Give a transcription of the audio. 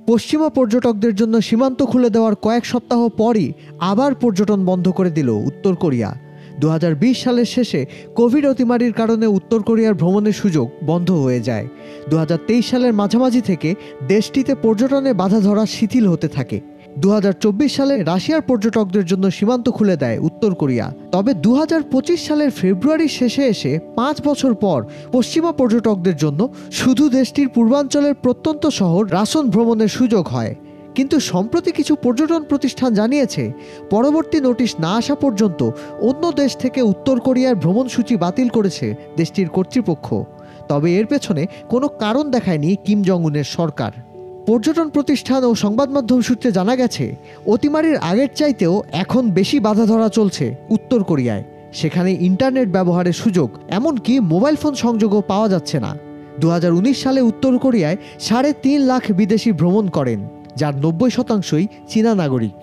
পশ্চিমা পর্যটকদের জন্য সীমান্ত খুলে দেওয়ার কয়েক সপ্তাহ পরই আবার পর্যটন বন্ধ করে দিল উত্তর কোরিয়া। 2020 সালের শেষে কোভিড অতিমারির কারণে উত্তর কোরিয়ার ভ্রমণের সুযোগ বন্ধ হয়ে যায়। 2023 সালের মাঝামাঝি থেকে দেশটিতে পর্যটনে বাধা ধরা শিথিল হতে থাকে। 2024 সালে রাশিয়ার পর্যটকদের জন্য সীমান্ত খুলে দেয় উত্তর কোরিয়া। তবে 2025 সালের ফেব্রুয়ারির শেষে এসে 5 বছর পর পশ্চিমা পর্যটকদের জন্য শুধু দেশটির পূর্বাঞ্চলের প্রত্যন্ত শহর রাসন ভ্রমণের সুযোগ হয়। কিন্তু সম্প্রতি কিছু পর্যটন প্রতিষ্ঠান জানিয়েছে, পরবর্তী নোটিশ না আসা পর্যন্ত অন্য দেশ থেকে উত্তর কোরিয়ার ভ্রমণসূচি বাতিল করেছে দেশটির কর্তৃপক্ষ। তবে এর পেছনে কোনো কারণ দেখায়নি কিম জং উনের সরকার। পর্যটন প্রতিষ্ঠান ও সংবাদ মাধ্যম সূত্রে জানা গেছে, অতিমারির আগের চাইতেও এখন বেশি বাধা ধরা চলছে উত্তর কোরিয়ায়। সেখানে ইন্টারনেট ব্যবহারের সুযোগ, এমনকি মোবাইল ফোন সংযোগও পাওয়া যাচ্ছে না। 2019 সালে উত্তর কোরিয়ায় 3.5 লাখ বিদেশি ভ্রমণ করেন, যার 90% চীনা নাগরিক।